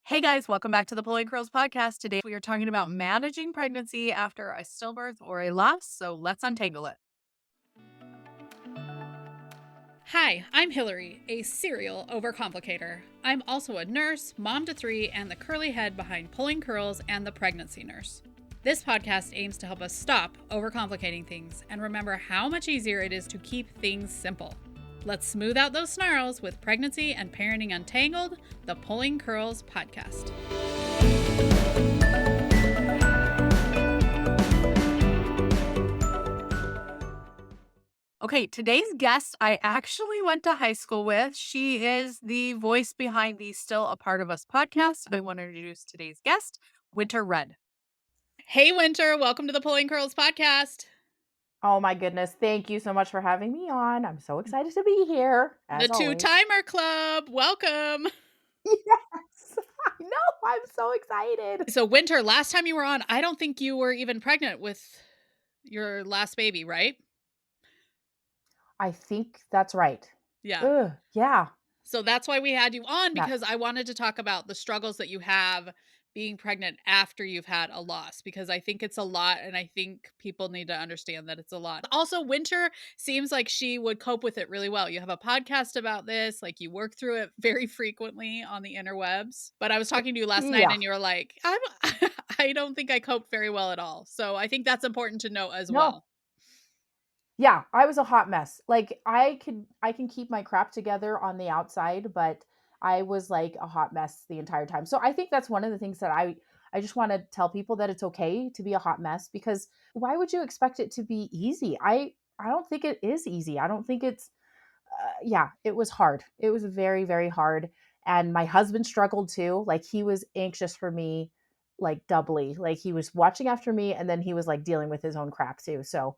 Hey guys, welcome back to the Pulling Curls podcast. Today we are talking about managing pregnancy after a stillbirth or a loss, so let's untangle it. Hi, I'm Hilary, a serial overcomplicator. I'm also a nurse, mom to three, and the curly head behind Pulling Curls and the Pregnancy Nurse. This podcast aims to help us stop overcomplicating things and remember how much easier it is to keep things simple. Let's smooth out those snarls with Pregnancy and Parenting Untangled, the Pulling Curls podcast. Okay, today's guest I actually went to high school with. She is the voice behind the Still a Part of Us podcast. I want to introduce today's guest, Winter Red. Hey, Winter, welcome to the Pulling Curls podcast. Oh my goodness. Thank you so much for having me on. I'm so excited to be here, The as always. Two-Timer Club, welcome. Yes, I know. I'm so excited. So, Winter, last time you were on, I don't think you were even pregnant with your last baby, right? I think that's right. Yeah. Ugh, yeah. So that's why we had you on, That- because I wanted to talk about the struggles that you have being pregnant after you've had a loss, because I think it's a lot and I think people need to understand that it's a lot. Also, Winter seems like she would cope with it really well. You have a podcast about this, like you work through it very frequently on the interwebs. But I was talking to you last night Yeah. and you were like, I don't think I coped very well at all. So I think that's important to note as No. well. Yeah, I was a hot mess. Like I can keep my crap together on the outside, but I was like a hot mess the entire time. So I think that's one of the things that I just want to tell people that it's okay to be a hot mess, because why would you expect it to be easy? I don't think it is easy. I don't think it's yeah, it was hard. It was very, very hard. And my husband struggled too. Like he was anxious for me, like doubly. Like he was watching after me and then he was like dealing with his own crap too. So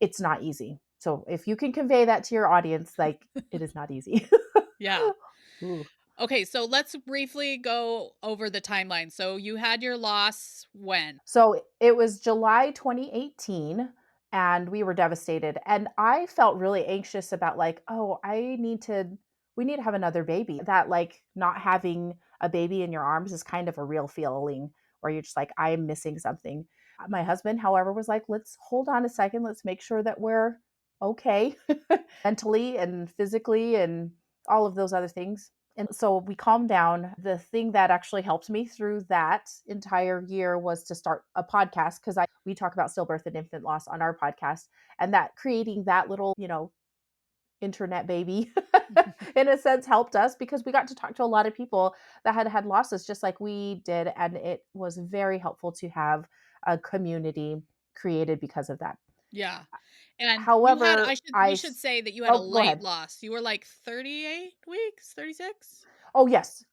it's not easy. So if you can convey that to your audience, like it is not easy. Yeah. Ooh. Okay, so let's briefly go over the timeline. So you had your loss when? So it was July 2018 and we were devastated. And I felt really anxious about like, oh, we need to have another baby. That like not having a baby in your arms is kind of a real feeling where you're just like, I'm missing something. My husband, however, was like, let's hold on a second. Let's make sure that we're okay mentally and physically and all of those other things. And so we calmed down. The thing that actually helped me through that entire year was to start a podcast, because we talk about stillbirth and infant loss on our podcast, and that creating that little, internet baby in a sense helped us, because we got to talk to a lot of people that had had losses just like we did, and it was very helpful to have a community created because of that. Yeah. And you had, However, we should say that you had a go late ahead. loss. You were like 38 weeks, 36? Oh, yes.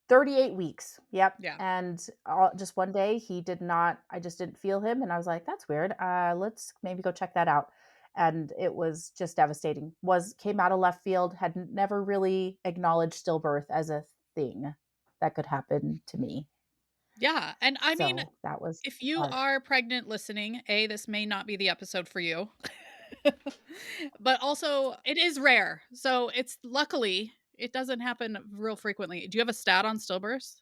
38 weeks. Yep. Yeah. And just one day I just didn't feel him. And I was like, that's weird. Let's maybe go check that out. And it was just devastating. Came out of left field, had never really acknowledged stillbirth as a thing that could happen to me. Yeah. And I mean, So that was if you hard. are pregnant listening, this may not be the episode for you. But also, it is rare. So it's luckily, it doesn't happen real frequently. Do you have a stat on stillbirths,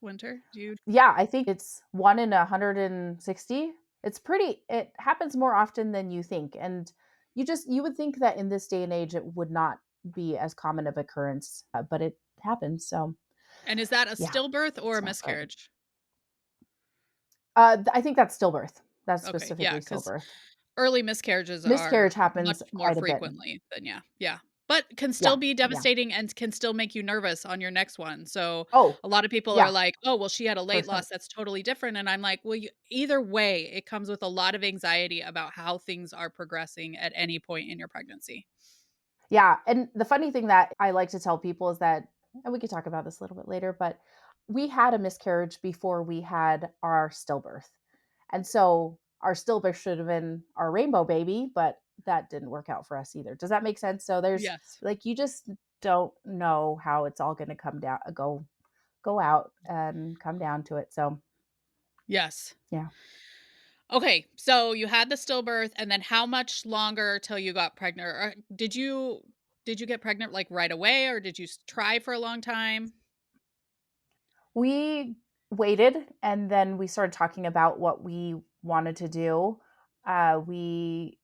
Winter? Yeah, I think it's 1 in 160. It happens more often than you think. And you would think that in this day and age, it would not be as common of occurrence, but it happens. So And is that a yeah, stillbirth or a it's not fun. miscarriage? I think that's stillbirth. That's Okay. Yeah. specifically Because stillbirth. early miscarriages Miscarriage are much happens more quite a bit. frequently than yeah. But can still Yeah, be yeah. devastating and can still make you nervous on your next one. So Oh, a lot of people are yeah, like, "Oh, well, she had a for late sure. loss. That's totally different." And I'm like, "Well, either way, it comes with a lot of anxiety about how things are progressing at any point in your pregnancy." Yeah, and the funny thing that I like to tell people is that, and we could talk about this a little bit later, but we had a miscarriage before we had our stillbirth. And so our stillbirth should have been our rainbow baby, but that didn't work out for us either. Does that make sense? So there's Yes. like, you just don't know how it's all going to go out and come down to it. So Yes. yeah. Okay, so you had the stillbirth, and then how much longer till you got pregnant? Or did you get pregnant like right away, or did you try for a long time? We waited and then we started talking about what we wanted to do. We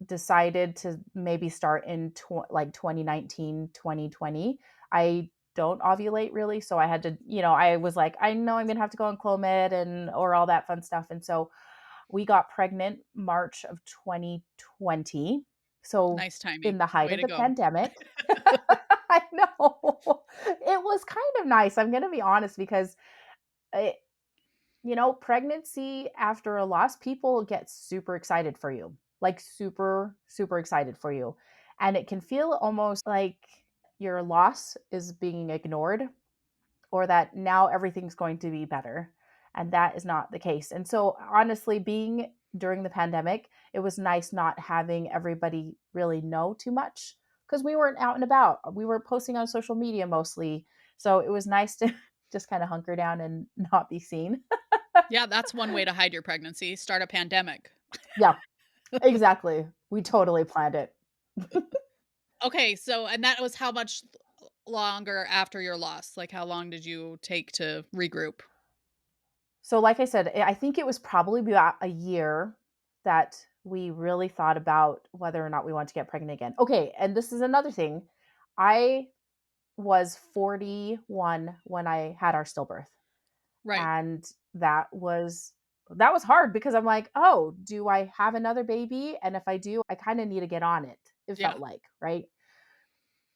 decided to maybe start in like 2019, 2020. I don't ovulate really, so I had to, I was like, I know I'm going to have to go on Clomid and or all that fun stuff. And so we got pregnant March of 2020. So Nice timing. in the height Way of to the go. pandemic. I know. It was kind of nice. I'm going to be honest because it, pregnancy after a loss, people get super excited for you, like super, super excited for you. And it can feel almost like your loss is being ignored or that now everything's going to be better. And that is not the case. And so, honestly, being during the pandemic, it was nice not having everybody really know too much because we weren't out and about. We were posting on social media mostly. So, it was nice to just kind of hunker down and not be seen. Yeah, that's one way to hide your pregnancy. Start a pandemic. Yeah, exactly. We totally planned it. Okay, so and that was how much longer after your loss? Like how long did you take to regroup? So, like I said, I think it was probably about a year that we really thought about whether or not we wanted to get pregnant again. Okay, and this is another thing. I was 41 when I had our stillbirth. Right. And that was hard because I'm like, "Oh, do I have another baby? And if I do, I kind of need to get on it." It Yeah. felt like, right?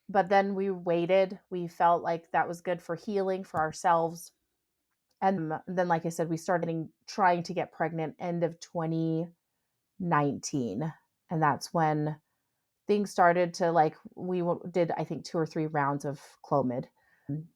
But then we waited. We felt like that was good for healing for ourselves. And then, like I said, we started trying to get pregnant end of 2019. And that's when things started to like, did, I think, 2 or 3 rounds of Clomid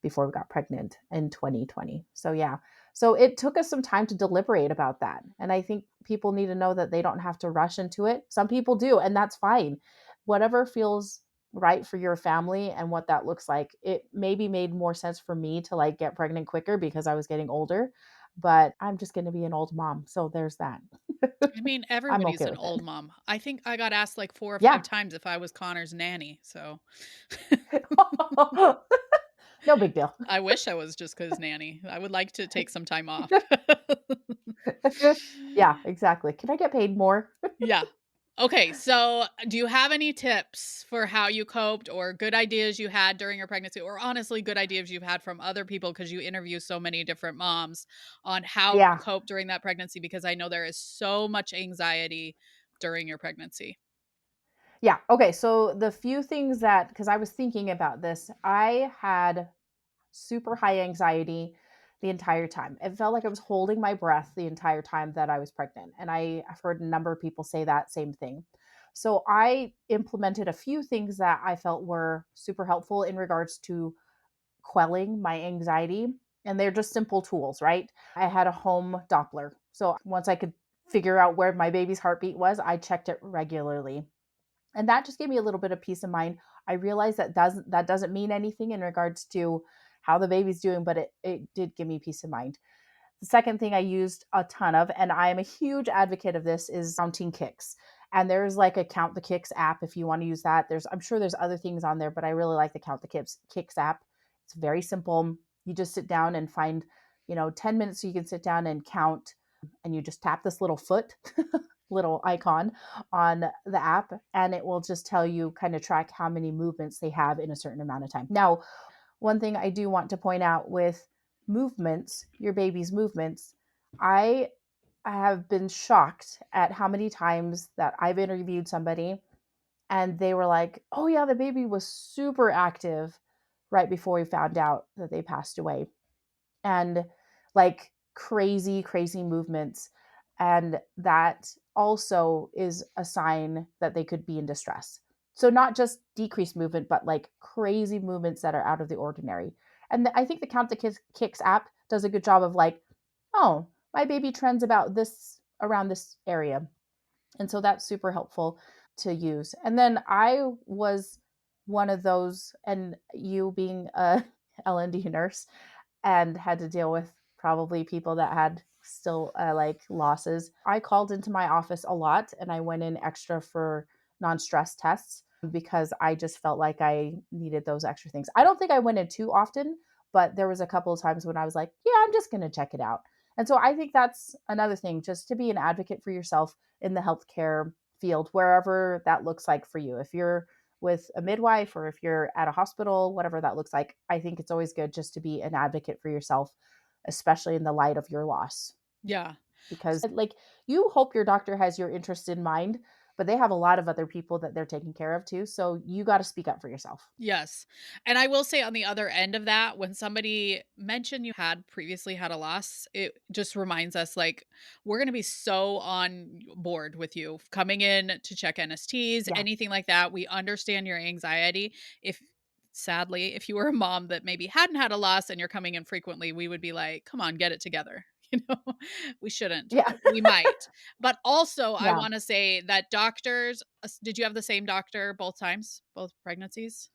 before we got pregnant in 2020. So, yeah. So it took us some time to deliberate about that. And I think people need to know that they don't have to rush into it. Some people do, and that's fine. Whatever feels right for your family and what that looks like. It maybe made more sense for me to like get pregnant quicker because I was getting older, but I'm just going to be an old mom. So there's that. I mean, I'm everybody's okay an with it. old mom. I think I got asked like 4 or 5 Yeah. times if I was Connor's nanny, so No big deal. I wish I was just his nanny. I would like to take some time off. Yeah, exactly. Can I get paid more? Yeah. Okay, so do you have any tips for how you coped or good ideas you had during your pregnancy or honestly good ideas you've had from other people because you interview so many different moms on how to Yeah. cope during that pregnancy because I know there is so much anxiety during your pregnancy. Yeah. Okay. So the few things that, because I was thinking about this, I had super high anxiety the entire time. It felt like I was holding my breath the entire time that I was pregnant. And I've heard a number of people say that same thing. So I implemented a few things that I felt were super helpful in regards to quelling my anxiety. And they're just simple tools, right? I had a home Doppler. So once I could figure out where my baby's heartbeat was, I checked it regularly. And that just gave me a little bit of peace of mind. I realized that doesn't mean anything in regards to how the baby's doing, but it did give me peace of mind. The second thing I used a ton of, and I am a huge advocate of this, is counting kicks. And there's like a Count the Kicks app if you want to use that. I'm sure there's other things on there, but I really like the Count the Kicks app. It's very simple. You just sit down and find, 10 minutes so you can sit down and count, and you just tap this little foot, little icon on the app, and it will just tell you, kind of track how many movements they have in a certain amount of time. Now, one thing I do want to point out with movements, your baby's movements, I have been shocked at how many times that I've interviewed somebody and they were like, "Oh yeah, the baby was super active right before we found out that they passed away." And like crazy, crazy movements. And that also is a sign that they could be in distress. So, not just decreased movement, but like crazy movements that are out of the ordinary. And I think the Count the Kicks app does a good job of like, oh, my baby trends about this around this area. And so that's super helpful to use. And then I was one of those, and you being a L&D nurse, and had to deal with probably people that had still like losses. I called into my office a lot and I went in extra for non-stress tests because I just felt like I needed those extra things. I don't think I went in too often, But there was a couple of times when I was like, yeah, I'm just going to check it out. And so I think that's another thing, just to be an advocate for yourself in the healthcare field, wherever that looks like for you. If you're with a midwife or if you're at a hospital, whatever that looks like, I think it's always good just to be an advocate for yourself, especially in the light of your loss. Yeah. Because, like, you hope your doctor has your interest in mind, but they have a lot of other people that they're taking care of too. So you got to speak up for yourself. Yes. And I will say on the other end of that, when somebody mentioned you had previously had a loss, it just reminds us like we're going to be so on board with you coming in to check NSTs, Yeah. anything like that. We understand your anxiety. If sadly, if you were a mom that maybe hadn't had a loss and you're coming in frequently, we would be like, come on, get it together. You know, we shouldn't, Yeah. but we might. But also, I Yeah. want to say that doctors, did you have the same doctor both times, both pregnancies?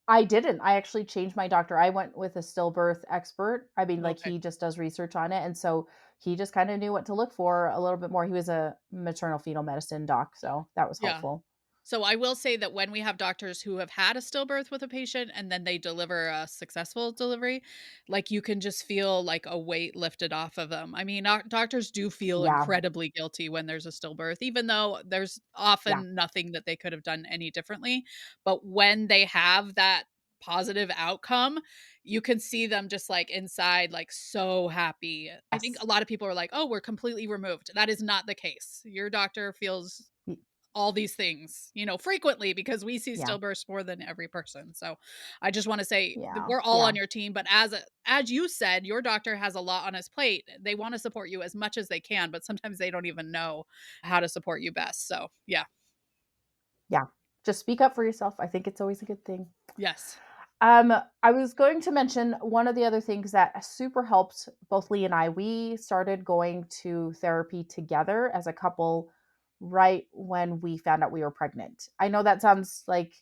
I didn't. I actually changed my doctor. I went with a stillbirth expert. I mean, like, Okay. he just does research on it. And so he just kind of knew what to look for a little bit more. He was a maternal fetal medicine doc. So that was Yeah. helpful. So I will say that when we have doctors who have had a stillbirth with a patient and then they deliver a successful delivery, like you can just feel like a weight lifted off of them. I mean, doctors do feel Yeah. incredibly guilty when there's a stillbirth, even though there's Yeah. often nothing that they could have done any differently. But when they have that positive outcome, you can see them just like inside, like so happy. I think Yes. a lot of people are like, oh, we're completely removed. That is not the case. Your doctor feels Y- all these things, you know, frequently because we see Yeah. stillbirths more than every person. So I just want to say that Yeah. we're all on Yeah. your team, but as you said, your doctor has a lot on his plate. They want to support you as much as they can, but sometimes they don't even know how to support you best. So, yeah. Yeah. Just speak up for yourself. I think it's always a good thing. Yes. I was going to mention one of the other things that super helped both Lee and I. We started going to therapy together as a couple right when we found out we were pregnant. I know that sounds like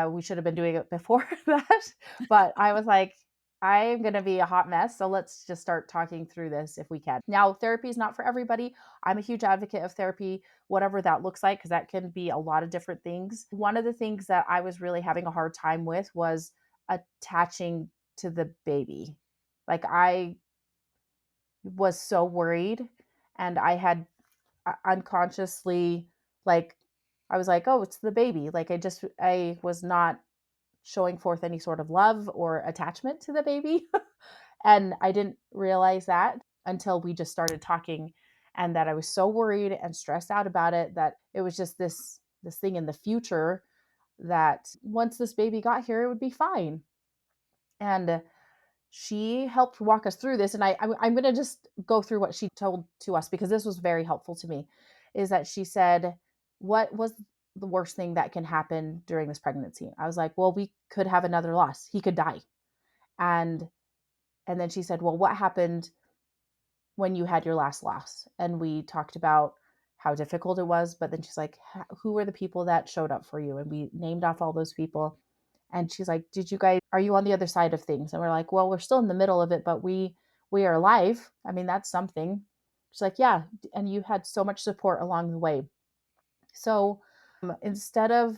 we should have been doing it before that, but I was like, I'm going to be a hot mess. So let's just start talking through this if we can. Now, therapy is not for everybody. I'm a huge advocate of therapy, whatever that looks like, because that can be a lot of different things. One of the things that I was really having a hard time with was attaching to the baby. Like, I was so worried, and I had unconsciously, like, I was like, oh, it's the baby. Like, I was not showing forth any sort of love or attachment to the baby. And I didn't realize that until we just started talking, and that I was so worried and stressed out about it, that it was just this thing in the future, that once this baby got here, it would be fine. And she helped walk us through this. And I'm going to just go through what she told to us, because this was very helpful to me. Is that she said, what was the worst thing that can happen during this pregnancy? I was like, well, we could have another loss. He could die. And and then she said, well, what happened when you had your last loss? And we talked about how difficult it was. But then she's like, who were the people that showed up for you? And we named off all those people. And she's like, did you guys, are you on the other side of things? And we're like, well, we're still in the middle of it, but we are alive. I mean, that's something. She's like, yeah. And you had so much support along the way. So instead of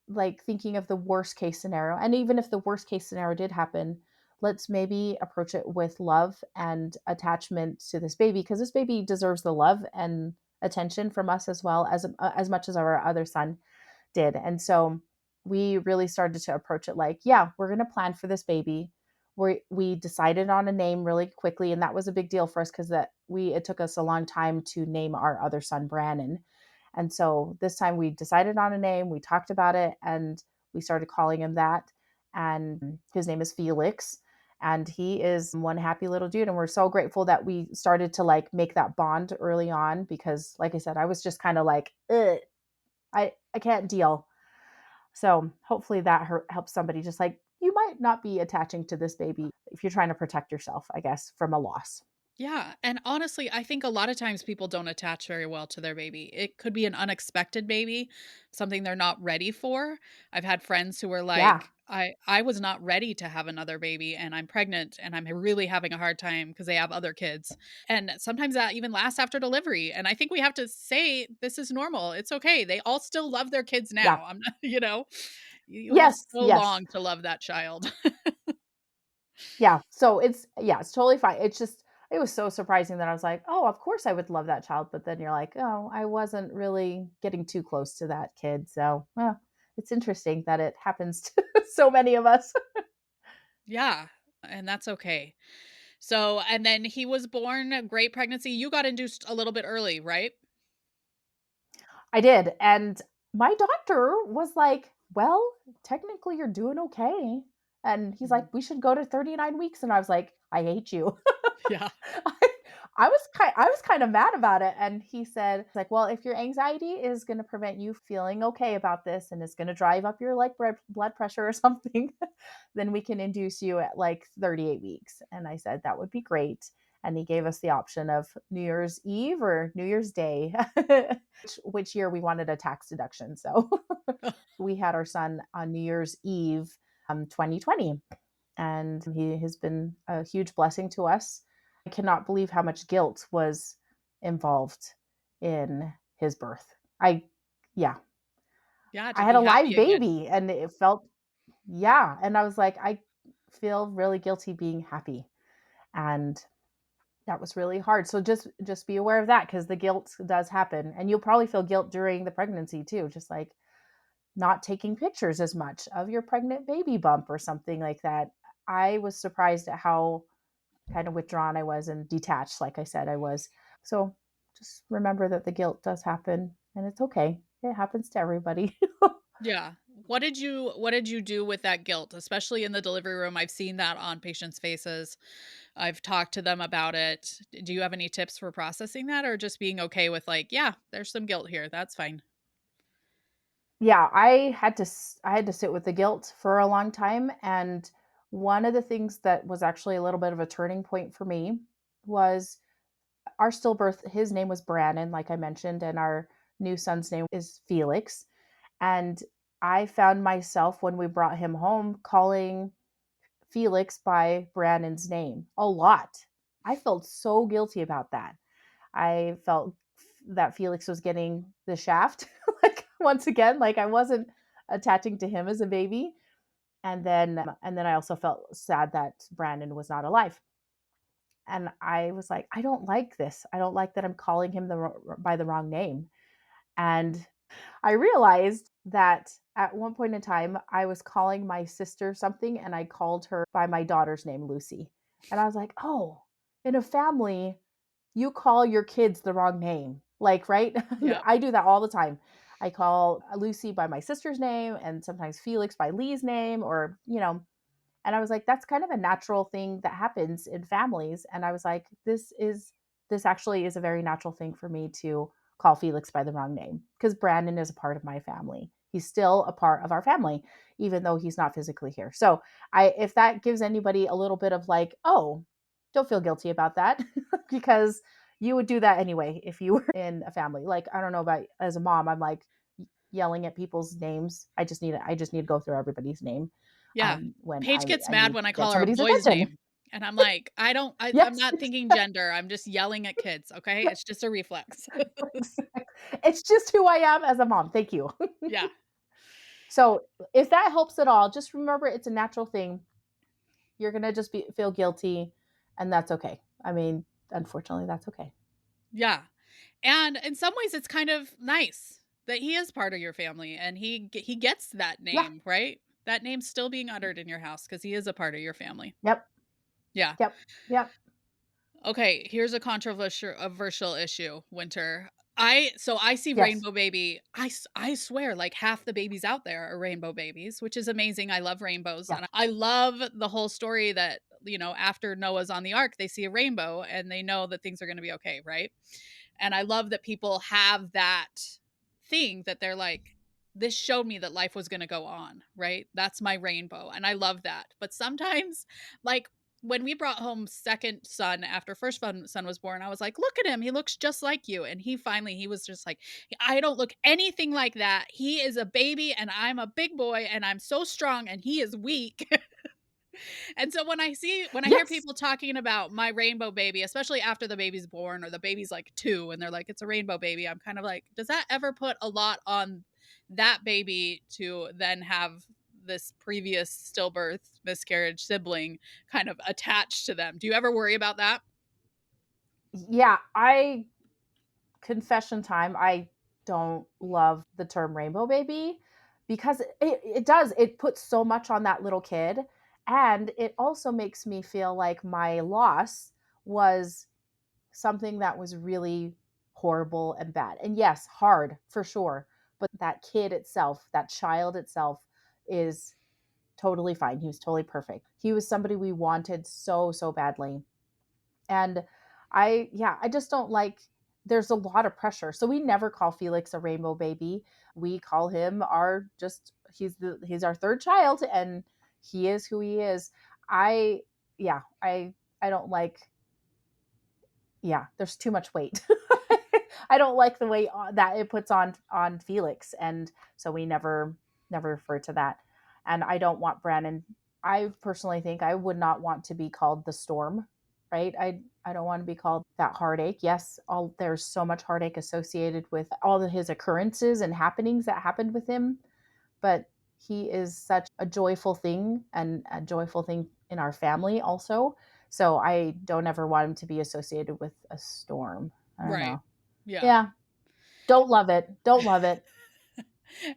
like thinking of the worst case scenario, and even if the worst case scenario did happen, let's maybe approach it with love and attachment to this baby, because this baby deserves the love and attention from us, as much as our other son did. And so we really started to approach it like, yeah, we're going to plan for this baby. We decided on a name really quickly, and that was a big deal for us, because it took us a long time to name our other son Brannan. And so this time we decided on a name, we talked about it, and we started calling him that. And his name is Felix. And he is one happy little dude. And we're so grateful that we started to like make that bond early on, because like I said, I was just kind of like, ugh, I can't deal. So hopefully that helps somebody, just like, you might not be attaching to this baby if you're trying to protect yourself, I guess, from a loss. Yeah, and honestly, I think a lot of times people don't attach very well to their baby. It could be an unexpected baby, something they're not ready for. I've had friends who were Yeah. like, I was not ready to have another baby and I'm pregnant and I'm really having a hard time because they have other kids. And sometimes that even lasts after delivery. And I think we have to say this is normal. It's okay. They all still love their kids Yeah. now. I'm not, you know, you have Yes. so Yes. long to love that child. Yeah, so it's totally fine. It's just it was so surprising that I was like, "Oh, of course I would love that child," but then you're like, "Oh, I wasn't really getting too close to that kid." So, it's interesting that it happens to so many of us. Yeah, and that's okay. So, and then he was born a great pregnancy. You got induced a little bit early, right? I did, and my doctor was like, "Well, technically you're doing okay." And he's Mhm. like, "We should go to 39 weeks." And I was like, "I hate you." Yeah. I I was kind of mad about it, and he said, like, "Well, if your anxiety is gonna prevent you feeling okay about this and it's gonna drive up your, like, blood pressure or something, then we can induce you at, like, 38 weeks." And I said, "That would be great." And he gave us the option of New Year's Eve or New Year's Day, which year we wanted a tax deduction. So we had our son on New Year's Eve, 2020, and he has been a huge blessing to us. I cannot believe how much guilt was involved in his birth. Yeah, Yeah, I to had be a live happy again. baby and it felt, yeah. And I was like, I feel really guilty being happy. And that was really hard. So just be aware of that because the guilt does happen. And you'll probably feel guilt during the pregnancy too, just like not taking pictures as much of your pregnant baby bump or something like that. I was surprised at how kind of withdrawn I was and detached, like I said I was. So just remember that the guilt does happen and it's okay. It happens to everybody. Yeah. What did you do with that guilt, especially in the delivery room? I've seen that on patients' faces. I've talked to them about it. Do you have any tips for processing that or just being okay with like, yeah, there's some guilt here. That's fine. Yeah, I had to sit with the guilt for a long time, and one of the things that was actually a little bit of a turning point for me was our stillbirth. His name was Brannan, like I mentioned, and our new son's name is Felix. And I found myself when we brought him home calling Felix by Brannan's name a lot. I felt so guilty about that. I felt that Felix was getting the shaft, like once again, like I wasn't attaching to him as a baby. And then I also felt sad that Brandon was not alive. And I was like, I don't like this. I don't like that I'm calling him by the wrong name. And I realized that at one point in time, I was calling my sister something and I called her by my daughter's name, Lucy. And I was like, oh, in a family, you call your kids the wrong name. Like, right? Yeah. I do that all the time. I call Lucy by my sister's name and sometimes Felix by Lee's name or. And I was like, that's kind of a natural thing that happens in families. And I was like, this actually is a very natural thing for me to call Felix by the wrong name because Brandon is a part of my family. He's still a part of our family, even though he's not physically here. So if that gives anybody a little bit of like, oh, don't feel guilty about that because you would do that anyway if you were in a family. Like, I don't know about as a mom, I'm like yelling at people's names. I just need to go through everybody's name Yeah. when Paige gets I mad need when I to get call her a somebody's boy's attention. name. And I'm like, I'm Yes, not thinking gender. I'm just yelling at kids. Okay. It's just a reflex. exactly. It's just who I am as a mom. Thank you. Yeah. So if that helps at all, just remember it's a natural thing. You're gonna just feel guilty, and that's okay. I mean, unfortunately, that's okay. Yeah. And in some ways it's kind of nice that he is part of your family and he gets that Yeah. name, right? That name's still being uttered in your house cuz he is a part of your family. Yep. Yeah. Yep. Yep. Okay, here's a controversial issue, Winter. I see Yes. rainbow baby. I swear like half the babies out there are rainbow babies, which is amazing. I love rainbows Yeah. and I love the whole story that, after Noah's on the ark, they see a rainbow and they know that things are going to be okay, right? And I love that people have that thing that they're like, this showed me that life was going to go on, right? That's my rainbow. And I love that. But sometimes, like, when we brought home second son after son was born, I was like, look at him. He looks just like you. And he was just like, I don't look anything like that. He is a baby and I'm a big boy and I'm so strong and he is weak. And so when I hear Yes. people talking about my rainbow baby, especially after the baby's born or the baby's like 2 and they're like it's a rainbow baby, I'm kind of like, does that ever put a lot on that baby to then have this previous stillbirth miscarriage sibling kind of attached to them. Do you ever worry about that? Yeah, confession time, I don't love the term rainbow baby because it puts so much on that little kid. And it also makes me feel like my loss was something that was really horrible and bad. And yes, hard for sure. But that kid itself, that child itself is totally fine. He was totally perfect. He was somebody we wanted so, so badly. And I just don't like, there's a lot of pressure. So we never call Felix a rainbow baby. We call him he's our third child, and he is who he is. I yeah, I don't like, there's too much weight. I don't like the weight that it puts on Felix, and so we never refer to that. And I don't want Brannan. I personally think I would not want to be called the storm, right? I don't want to be called that heartache. Yes, all there's so much heartache associated with all of his occurrences and happenings that happened with him, but he is such a joyful thing, and a joyful thing in our family also. So I don't ever want him to be associated with a storm. I don't Right. know. Yeah. Yeah. Don't love it. Don't love it.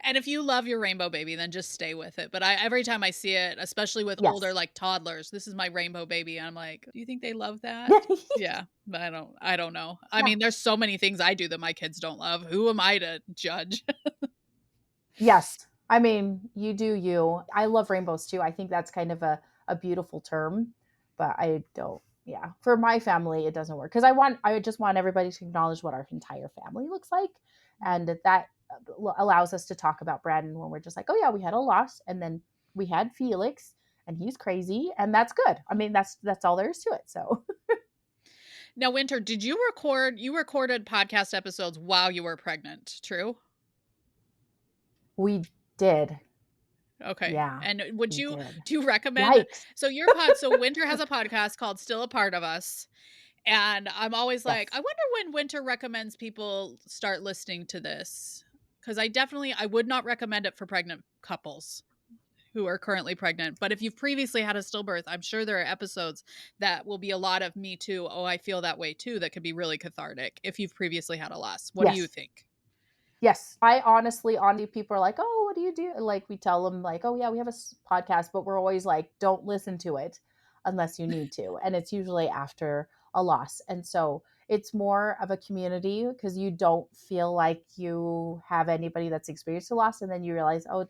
And if you love your rainbow baby, then just stay with it. But every time I see it, especially with older Yes. like toddlers, this is my rainbow baby. I'm like, do you think they love that? Yeah, but I don't know. I Yeah. mean, there's so many things I do that my kids don't love. Who am I to judge? Yes. I mean, you do you. I love rainbows too. I think that's kind of a beautiful term, but I don't, yeah. For my family, it doesn't work because I just want everybody to acknowledge what our entire family looks like. And that allows us to talk about Braden when we're just like, oh yeah, we had a loss. And then we had Felix, and he's crazy. And that's good. I mean, that's all there is to it. So Now, Winter, you recorded podcast episodes while you were pregnant, true? we did. Okay. Yeah, And we did. do you recommend, Yikes. so Winter has a podcast called Still a Part of Us. And I'm always like, I Yes. wonder when Winter recommends people start listening to this. Because I would not recommend it for pregnant couples who are currently pregnant. But if you've previously had a stillbirth, I'm sure there are episodes that will be a lot of me too. Oh, I feel that way too. That could be really cathartic if you've previously had a loss. What do you Yes. think? Yes. I honestly, on people are like, oh, what do you do? Like, we tell them, like, oh, yeah, we have a podcast, but we're always like, don't listen to it unless you need to. And it's usually after a loss. And so it's more of a community because you don't feel like you have anybody that's experienced a loss. And then you realize, oh,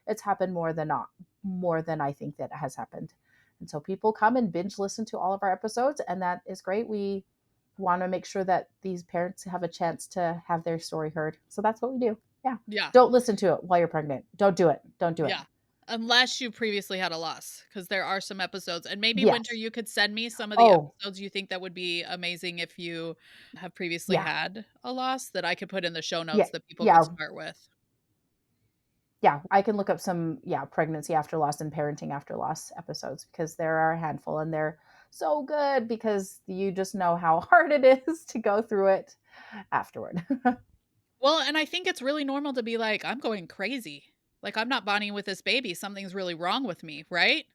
it's happened more than I think that has happened. And so people come and binge listen to all of our episodes, and that is great. We want to make sure that these parents have a chance to have their story heard. So that's what we do. Yeah. Yeah. Don't listen to it while you're pregnant. Don't do it. Don't do it. Yeah. Unless you previously had a loss, because there are some episodes. And maybe, Winter, Yes. you could send me some of the Oh, episodes you think that would be amazing if you have previously yeah. had a loss that I could put in the show Yeah. notes that people could Yeah. start with. Yeah. I can look up some, pregnancy after loss and parenting after loss episodes because there are a handful, and they're so good because you just know how hard it is to go through it afterward. Well, and I think it's really normal to be like, I'm going crazy. Like, I'm not bonding with this baby. Something's really wrong with me, right?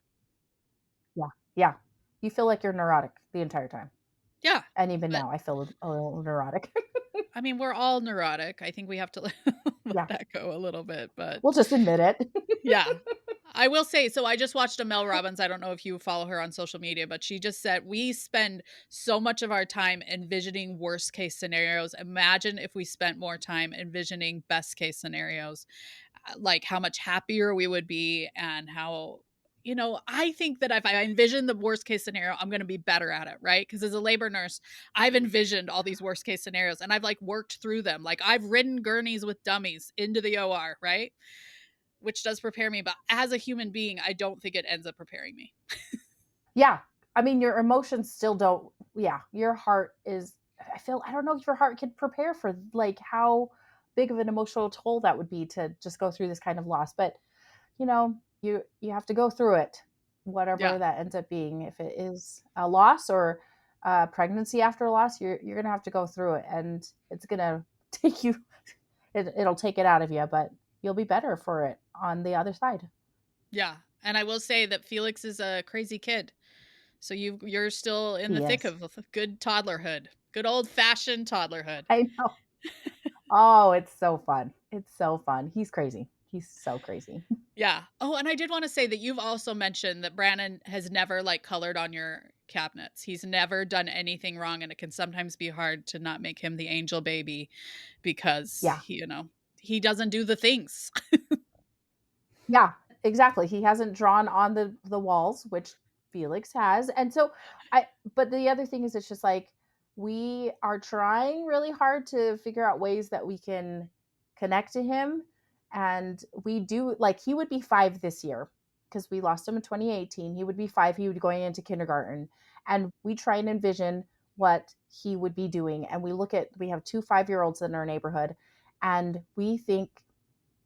Yeah. Yeah. You feel like you're neurotic the entire time. Yeah. And even But now, I feel a little neurotic. I mean, we're all neurotic. I think we have to let Yeah. that go a little bit. But We'll just admit it. yeah. I will say, so I just watched a Mel Robbins. I don't know if you follow her on social media, but she just said, we spend so much of our time envisioning worst case scenarios. Imagine if we spent more time envisioning best case scenarios, like how much happier we would be, and how, I think that if I envision the worst case scenario, I'm going to be better at it, right? Because as a labor nurse, I've envisioned all these worst case scenarios, and I've like worked through them. Like, I've ridden gurneys with dummies into the OR, right? Which does prepare me, but as a human being, I don't think it ends up preparing me. Yeah. I mean, your emotions still don't, your heart is, I don't know if your heart could prepare for like how big of an emotional toll that would be to just go through this kind of loss. But, you have to go through it, whatever Yeah. that ends up being. If it is a loss or pregnancy after a loss, you're going to have to go through it, and it's going to take you, it'll take it out of you, but you'll be better for it on the other side. Yeah. And I will say that Felix is a crazy kid. So you're still in the He thick is. of good toddlerhood. Good old-fashioned toddlerhood. I know. Oh, it's so fun. It's so fun. He's crazy. He's so crazy. Yeah. Oh, and I did want to say that you've also mentioned that Brannan has never like colored on your cabinets. He's never done anything wrong, and it can sometimes be hard to not make him the angel baby because Yeah. he doesn't do the things. Yeah, exactly. He hasn't drawn on the walls, which Felix has. And so I but the other thing is it's just like we are trying really hard to figure out ways that we can connect to him, and we do like he would be 5 this year because we lost him in 2018. He would be 5, he would be going into kindergarten, and we try and envision what he would be doing, and we have 2 5-year-olds in our neighborhood, and we think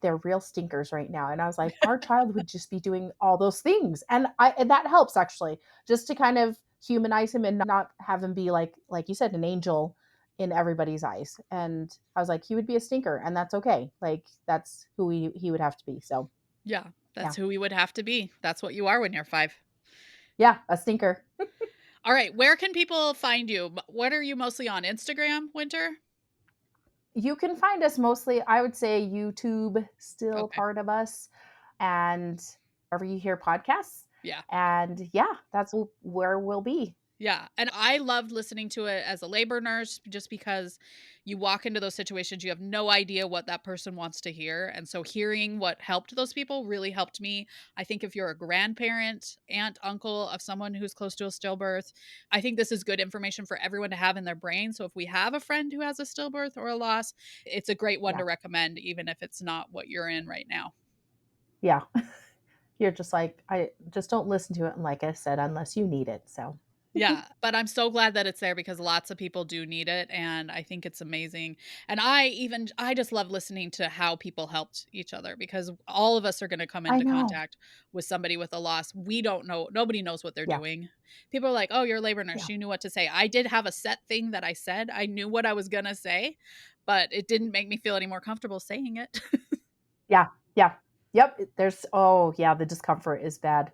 they're real stinkers right now. And I was like, our child would just be doing all those things. And that helps actually, just to kind of humanize him and not have him be like you said, an angel in everybody's eyes. And I was like, he would be a stinker, and that's okay. Like that's who he would have to be. So Yeah, yeah. that's who we would have to be. That's what you are when you're 5. Yeah, a stinker. All right, where can people find you? What are you mostly on? Instagram, Winter? You can find us mostly, I would say YouTube, still Okay. part of us, and wherever you hear podcasts. Yeah. And yeah, that's where we'll be. Yeah. And I loved listening to it as a labor nurse just because you walk into those situations, you have no idea what that person wants to hear. And so hearing what helped those people really helped me. I think if you're a grandparent, aunt, uncle of someone who's close to a stillbirth, I think this is good information for everyone to have in their brain. So if we have a friend who has a stillbirth or a loss, it's a great one Yeah. to recommend, even if it's not what you're in right now. Yeah. You're just like, I just don't listen to it. And like I said, unless you need it. So Yeah, but I'm so glad that it's there because lots of people do need it, and I think it's amazing. And I just love listening to how people helped each other because all of us are going to come I into know. contact with somebody with a loss. We don't know, nobody knows what they're Yeah. doing. People are like, "Oh, you're a labor Yeah. nurse. You knew what to say." I did have a set thing that I said. I knew what I was going to say, but it didn't make me feel any more comfortable saying it. Yeah. Yeah. Yep. Oh, yeah. The discomfort is bad.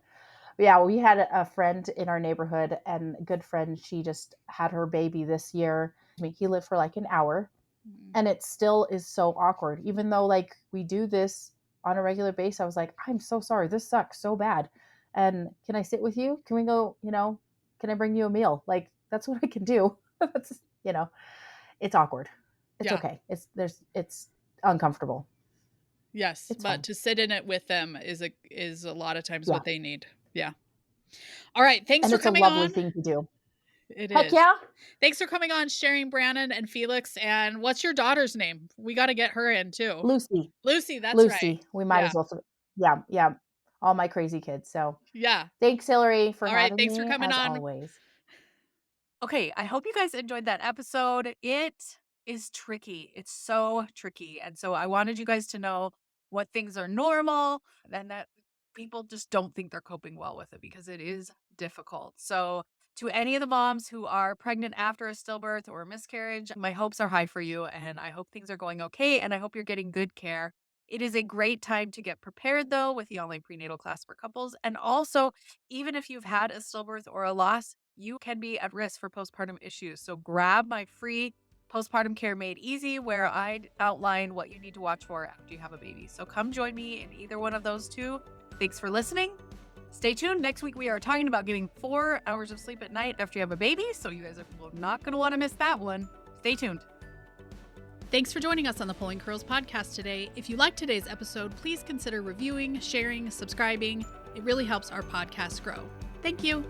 Yeah. We had a friend in our neighborhood, and a good friend. She just had her baby this year. I mean, he lived for like an hour, and it still is so awkward, even though like we do this on a regular basis. I was like, I'm so sorry. This sucks so bad. And can I sit with you? Can we go, can I bring you a meal? Like, that's what I can do. That's, it's awkward. It's Yeah. okay. It's uncomfortable. Yes, It's but fine. to sit in it with them is a lot of times Yeah. what they need. Yeah. All right, thanks And for it's a coming lovely on. thing to do. It Heck is. yeah. Thanks for coming on, sharing Brannan and Felix. And what's your daughter's name? We got to get her in too. Lucy. Lucy, that's right. Lucy. We might Yeah. as well. Yeah. Yeah. All my crazy kids. So Yeah. thanks, Hillary, for All right. having Thanks for me coming as on. always. Okay, I hope you guys enjoyed that episode. It is tricky. It's so tricky. And so I wanted you guys to know what things are normal and that people just don't think they're coping well with it because it is difficult. So, to any of the moms who are pregnant after a stillbirth or a miscarriage, my hopes are high for you and I hope things are going okay and I hope you're getting good care. It is a great time to get prepared though with the online prenatal class for couples. And also, even if you've had a stillbirth or a loss, you can be at risk for postpartum issues. So grab my free Postpartum Care Made Easy, where I outline what you need to watch for after you have a baby. So come join me in either one of those two. Thanks for listening. Stay tuned. Next week, we are talking about getting 4 hours of sleep at night after you have a baby. So you guys are not going to want to miss that one. Stay tuned. Thanks for joining us on the Pulling Curls podcast today. If you liked today's episode, please consider reviewing, sharing, subscribing. It really helps our podcast grow. Thank you.